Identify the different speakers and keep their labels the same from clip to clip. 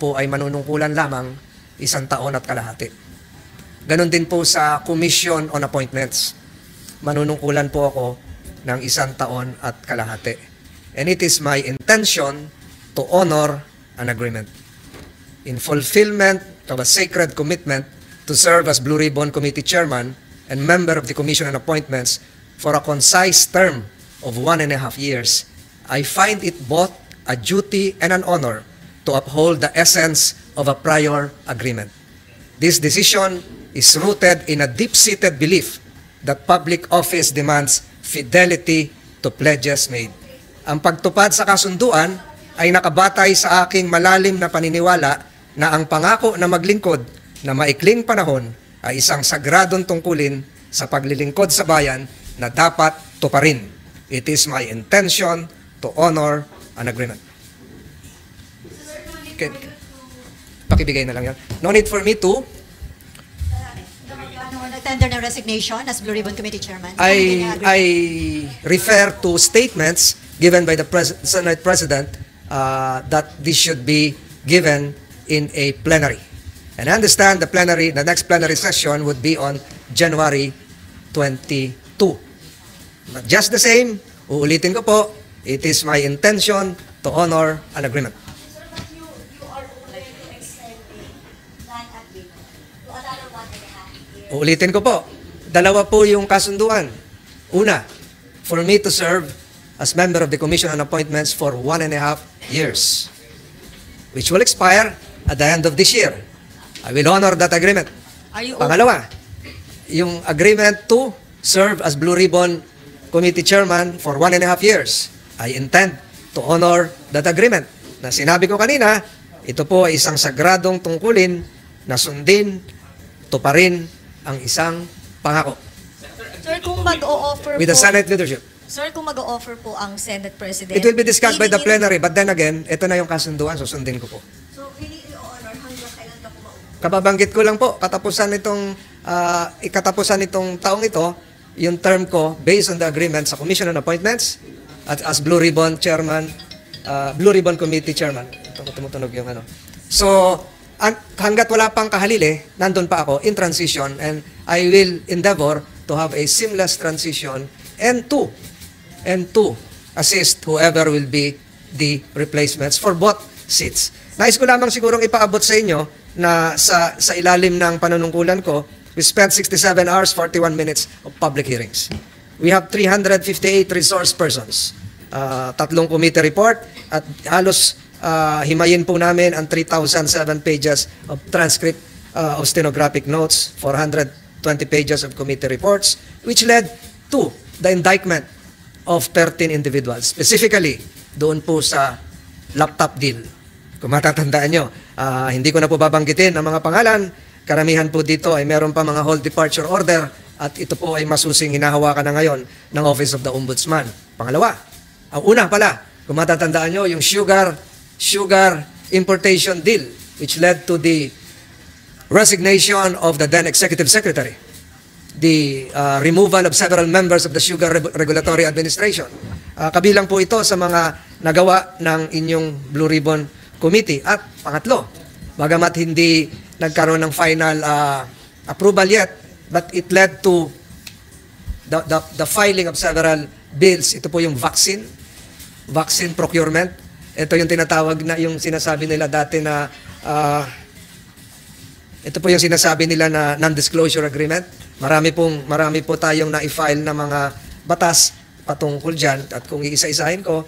Speaker 1: po ay manunungkulan lamang 1 taon at kalahati. Ganon din po sa Commission on Appointments. Manunungkulan po ako ng 1 taon at kalahati. And it is my intention to honor an agreement. In fulfillment of a sacred commitment to serve as Blue Ribbon Committee Chairman and member of the Commission on Appointments for a concise term of 1.5 years, I find it both a duty and an honor to uphold the essence of a prior agreement. This decision is rooted in a deep-seated belief that public office demands fidelity to pledges made. Ang pagtupad sa kasunduan ay nakabatay sa aking malalim na paniniwala na ang pangako na maglingkod na maikling panahon ay isang sagradong tungkulin sa paglilingkod sa bayan na dapat tuparin. It is my intention to honor an agreement. Okay. Pakibigay na lang yan. No need for me to
Speaker 2: tender ng resignation as Blue Ribbon Committee Chairman.
Speaker 1: I refer to statements given by the Senate President that this should be given in a plenary. And I understand the next plenary session would be on January 22. But just the same, uulitin ko po, it is my intention to honor an agreement.
Speaker 3: Sir, but you are open to extending that agreement to another 1.5 years.
Speaker 1: Uulitin ko po, dalawa po yung kasunduan. Una, for me to serve as member of the Commission on Appointments for 1.5 years, which will expire at the end of this year. I will honor that agreement.
Speaker 2: Are you
Speaker 1: Pangalawa, yung agreement to serve as Blue Ribbon Committee Chairman for 1.5 years. I intend to honor that agreement. Na sinabi ko kanina, ito po ay isang sagradong tungkulin na sundin, tuparin ang isang pangako.
Speaker 2: Sir, kung mag-o-offer
Speaker 1: With the Senate leadership.
Speaker 2: Sir, kung mag-o-offer po ang Senate President,
Speaker 1: It will be discussed by the plenary, but then again, ito na yung kasunduan, susundin ko po.
Speaker 3: So, really i-honor hanggang kailan ka kumaupo?
Speaker 1: Kababanggit ko lang po, katapusan itong taong ito, yung term ko based on the agreement sa Commission on Appointments at as Blue Ribbon Chairman, Blue Ribbon Committee Chairman. Tumutunog yung ano. So, hanggat wala pang kahalili, nandun pa ako in transition, and I will endeavor to have a seamless transition and to assist whoever will be the replacements for both seats. Nais ko lamang sigurong ipaabot sa inyo na sa ilalim ng panunungkulan ko, we spent 67 hours, 41 minutes of public hearings. We have 358 resource persons, 3 committee report, at halos himayin po namin ang 3,007 pages of transcript of stenographic notes, 420 pages of committee reports, which led to the indictment of 13 individuals. Specifically, doon po sa laptop deal. Kung matatandaan nyo, hindi ko na po babanggitin ang mga pangalan. Karamihan po dito ay meron pa mga hold departure order, at ito po ay masusing hinahawakan na ngayon ng Office of the Ombudsman. Pangalawa, ang una pala, kung matatandaan nyo, yung sugar importation deal, which led to the resignation of the then Executive Secretary, the removal of several members of the Sugar Regulatory Administration. Kabilang po ito sa mga nagawa ng inyong Blue Ribbon Committee. At pangatlo, bagamat hindi nagkaroon ng final approval yet, but it led to the filing of several bills. Ito po yung vaccine procurement. Ito yung tinatawag na yung sinasabi nila dati na ito po yung sinasabi nila na non-disclosure agreement. Marami po tayong na-file na mga batas patungkol dyan. At kung iisa-isahin ko,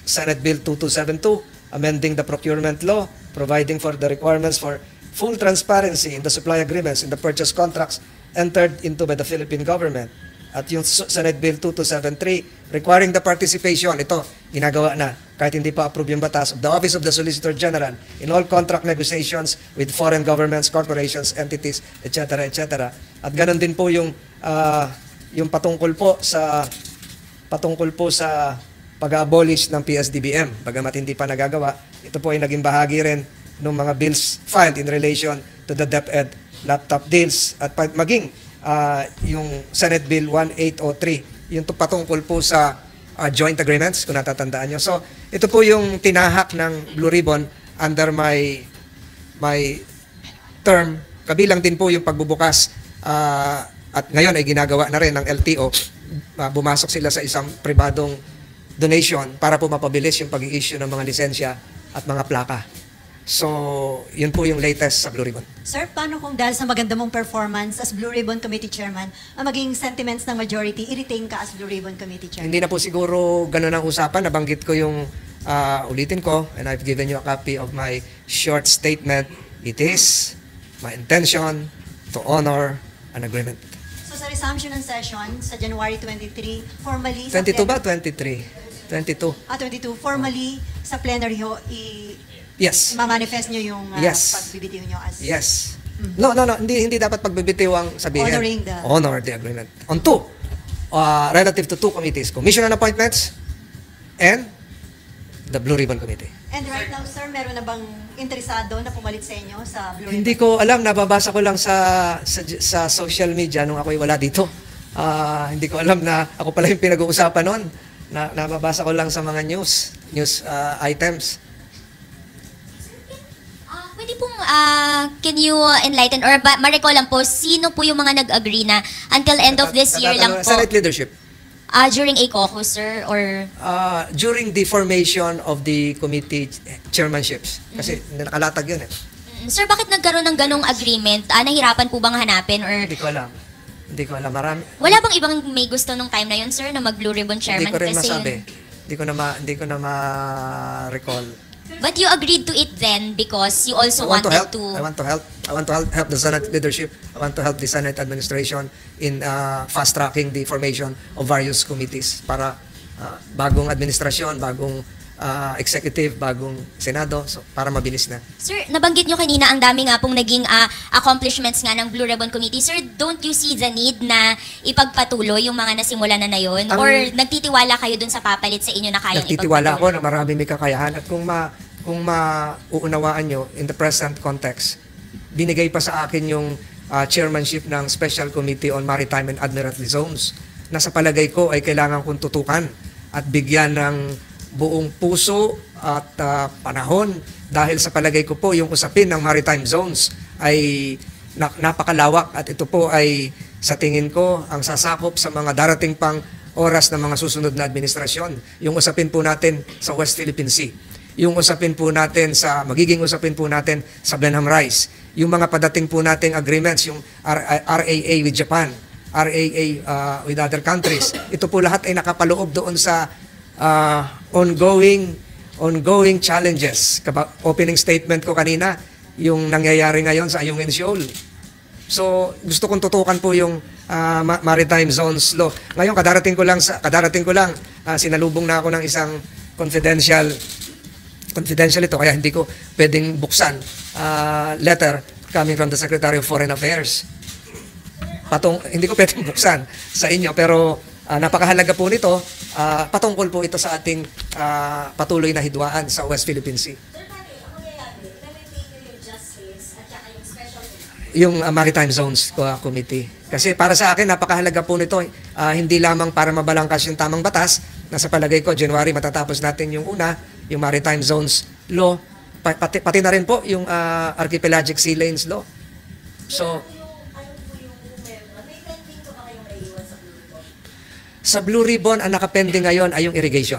Speaker 1: Senate Bill 2272, amending the procurement law, providing for the requirements for full transparency in the supply agreements in the purchase contracts entered into by the Philippine government. At yung Senate Bill 2273, requiring the participation, ito, ginagawa na, kahit hindi pa approve yung batas, of the Office of the Solicitor General in all contract negotiations with foreign governments, corporations, entities, etc., etc. At ganun din po yung patungkol po sa pag-abolish ng PSDBM. Bagamat hindi pa nagagawa, ito po ay naging bahagi rin ng mga bills filed in relation to the DepEd laptop deals, at maging yung Senate Bill 1803, yung patungkol po sa joint agreements, kung natatandaan nyo. So, ito po yung tinahak ng Blue Ribbon under my term, kabilang din po yung pagbubukas at ngayon ay ginagawa na rin ng LTO. Bumasok sila sa isang pribadong donation para po mapabilis yung pag-i-issue ng mga lisensya at mga plaka. So, yun po yung latest sa Blue Ribbon.
Speaker 2: Sir, paano kung dahil sa maganda mong performance as Blue Ribbon Committee Chairman, ang maging sentiments ng majority, i-retain ka as Blue Ribbon Committee Chairman?
Speaker 1: Hindi na po siguro ganun ang usapan. Nabanggit ko yung ulitin ko, and I've given you a copy of my short statement. It is my intention to honor an agreement.
Speaker 2: So sa resumption ng session sa January 23, formally
Speaker 1: 22 ba? 23? 22.
Speaker 2: 22, formally sa plenary ho,
Speaker 1: Yes.
Speaker 2: ma-manifest nyo yung
Speaker 1: Yes.
Speaker 2: pagbibitiw nyo as...
Speaker 1: Yes. No. Hindi dapat pagbibitiw ang sabihin. Honor the agreement. On two, relative to two committees, Commission on Appointments and the Blue Ribbon Committee.
Speaker 2: And right now, sir, meron na bang interesado na pumalit sa inyo sa Blue Ribbon?
Speaker 1: Hindi ko alam, nababasa ko lang sa social media nung ako'y wala dito. Hindi ko alam na ako pala yung pinag-uusapan noon. Nababasa ko lang sa mga news items.
Speaker 4: Pwede pong, can you enlighten or ma-recall lang po, sino po yung mga nag-agree na until end of this year lang po?
Speaker 1: Senate leadership.
Speaker 4: During a caucus, sir, or...
Speaker 1: During the formation of the committee chairmanships. Kasi nakalatag yun eh.
Speaker 4: Sir, bakit nagkaroon ng ganong agreement? Nahirapan po bang hanapin or...
Speaker 1: Hindi ko alam. Marami.
Speaker 4: Wala bang ibang may gusto nung time na yun, sir, na mag-Blue Ribbon Chairman?
Speaker 1: Hindi ko rin
Speaker 4: Kasi
Speaker 1: masabi.
Speaker 4: yun-
Speaker 1: Hindi ko na ma-recall.
Speaker 4: But you agreed to it then because you also
Speaker 1: I want
Speaker 4: wanted
Speaker 1: to help. I want to help the Senate leadership. I want to help the Senate administration in fast-tracking the formation of various committees para bagong administrasyon, bagong executive, bagong Senado, so para mabilis na.
Speaker 4: Sir, nabanggit nyo kanina ang dami nga pong naging accomplishments nga ng Blue Ribbon Committee. Sir, don't you see the need na ipagpatuloy yung mga nasimulan na yun? Or nagtitiwala kayo dun sa papalit sa inyo na kayang
Speaker 1: Nagtitiwala ako na marami may kakayahan at kung mauunawaan nyo in the present context, binigay pa sa akin yung chairmanship ng Special Committee on Maritime and Admiralty Zones na sa palagay ko ay kailangan kong tutukan at bigyan ng buong puso at panahon dahil sa palagay ko po yung usapin ng maritime zones ay napakalawak at ito po ay sa tingin ko ang sasakop sa mga darating pang oras ng mga susunod na administrasyon. Yung usapin po natin sa West Philippine Sea. Yung usapin po natin magiging usapin po natin sa Blenheim Rise. Yung mga padating po nating agreements, yung RAA with Japan, RAA with other countries. Ito po lahat ay nakapaloob doon sa ongoing challenges. Opening statement ko kanina, yung nangyayari ngayon sa Ayungin Shoal. So, gusto kong tutukan po yung maritime zones law. Ngayon, kadarating ko lang, sinalubong na ako ng isang confidential ito, kaya hindi ko pwedeng buksan letter coming from the Secretary of Foreign Affairs. Hindi ko pwedeng buksan sa inyo, pero napakahalaga po nito, patungkol po ito sa ating patuloy na hidwaan sa West Philippine Sea.
Speaker 3: Sir, paano ang mangyayari? I-maintain nyo yung justice at saka yung special
Speaker 1: Yung Maritime Zones Committee. Kasi para sa akin, napakahalaga po nito. Hindi lamang para mabalangkas yung tamang batas. Nasa palagay ko, January matatapos natin yung yung Maritime Zones Law. Pati na rin po yung Archipelagic Sea Lanes Law. So, sa Blue Ribbon, ang nakapending ngayon ay yung irrigation.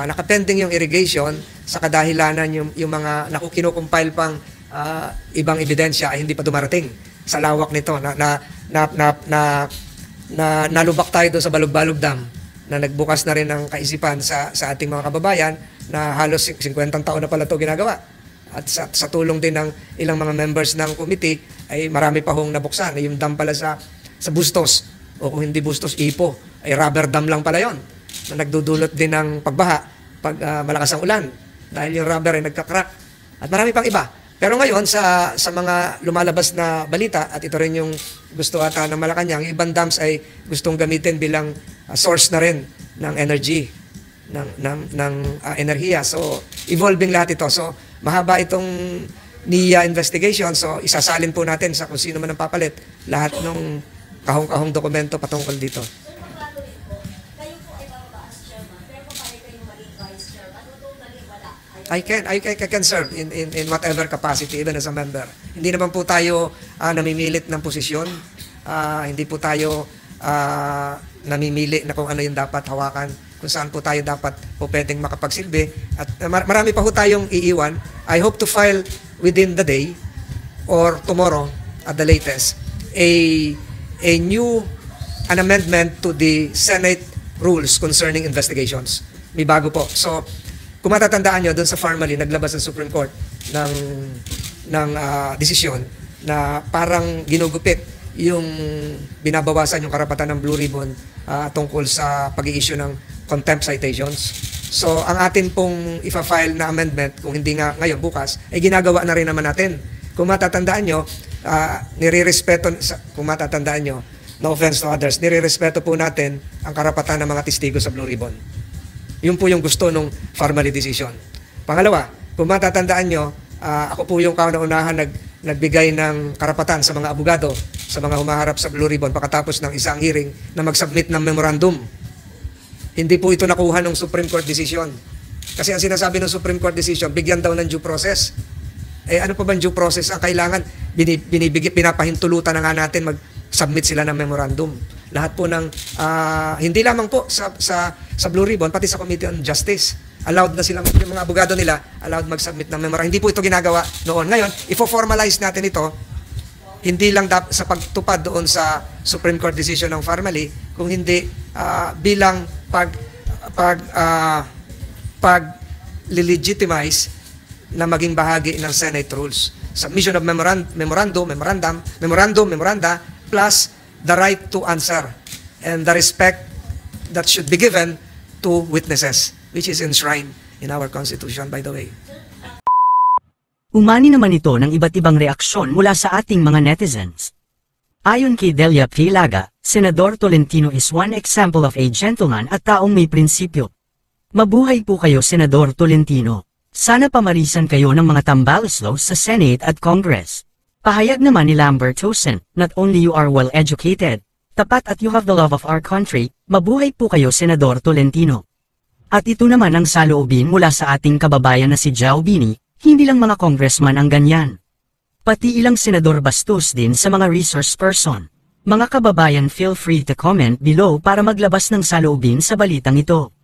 Speaker 1: Nakapending yung irrigation sa kadahilanan yung mga kinukumpile pang ibang ebidensya ay hindi pa dumarating sa lawak nito na nalubak tayo doon sa Balog-Balog Dam na nagbukas na rin ng kaisipan sa ating mga kababayan na halos 50 taon na pala ito ginagawa. At sa tulong din ng ilang mga members ng committee ay marami pa hong nabuksan. Yung dam pala sa Bustos, o kung hindi Bustos, Ipo, ay rubber dam lang pala yon na nagdudulot din ng pagbaha pag malakas ang ulan dahil yung rubber ay nagka-crack at marami pang iba. Pero ngayon sa mga lumalabas na balita at ito rin yung gusto ata ng Malacanang, yung ibang dams ay gustong gamitin bilang source na rin ng energy ng enerhiya. So evolving lahat ito. So mahaba itong NIA investigation. So isasalin po natin sa kung sino man ang papalit lahat ng kahong-kahong dokumento patungkol dito.
Speaker 3: kayo po ay bababa as chairman, pero kung paano kayo maging vice chairman, totally wala.
Speaker 1: I can serve in whatever capacity, even as a member. Hindi naman po tayo namimilit ng posisyon. Hindi po tayo namimili na kung ano yung dapat hawakan, kung saan po tayo dapat po pwedeng makapagsilbi. At marami pa po tayong iiwan. I hope to file within the day or tomorrow at the latest an amendment to the Senate rules concerning investigations. May bago po. So, kung matatandaan nyo, doon sa Farmally, naglabas ng Supreme Court ng desisyon na parang ginugupit yung binabawasan yung karapatan ng Blue Ribbon tungkol sa pag-i-issue ng contempt citations. So, ang atin pong ifa-file na amendment, kung hindi nga ngayon, bukas, ay ginagawa na rin naman natin. Kung matatandaan nyo, kung matatandaan nyo, no offense to others, nire-respeto po natin ang karapatan ng mga testigo sa Blue Ribbon. Yun po yung gusto nung Farmally decision. Pangalawa, kung matatandaan nyo, ako po yung kauna-unahan nagbigay ng karapatan sa mga abogado, sa mga humaharap sa Blue Ribbon pagkatapos ng isang hearing na mag-submit ng memorandum. Hindi po ito nakuha ng Supreme Court decision. Kasi ang sinasabi ng Supreme Court decision, bigyan daw ng due process. Ano pa ba due process? Ang kailangan, pinapahintulutan na nga natin mag-submit sila ng memorandum. Lahat po ng, hindi lamang po sa Blue Ribbon, pati sa Committee on Justice. Allowed na sila, yung mga abogado nila, allowed mag-submit ng memorandum. Hindi po ito ginagawa noon. Ngayon, ifo-formalize natin ito, hindi lang sa pagtupad doon sa Supreme Court decision ng Farmally, kung hindi bilang pag-legitimize na maging bahagi ng Senate rules. Submission of memoranda, plus the right to answer and the respect that should be given to witnesses, which is enshrined in our Constitution, by the way.
Speaker 5: Umani naman ito ng iba't ibang reaksyon mula sa ating mga netizens. Ayon kay Delia Pilaga, Senador Tolentino is one example of a gentleman at taong may prinsipyo. Mabuhay po kayo, Senador Tolentino. Sana pamarisan kayo ng mga tambalislos sa Senate at Congress. Pahayag naman ni Lambert Tosin, not only you are well educated, tapat at you have the love of our country, mabuhay po kayo, Senador Tolentino. At ito naman ang saloobin mula sa ating kababayan na si Jao Bini, hindi lang mga congressman ang ganyan. Pati ilang senador bastos din sa mga resource person. Mga kababayan, feel free to comment below para maglabas ng saloobin sa balitang ito.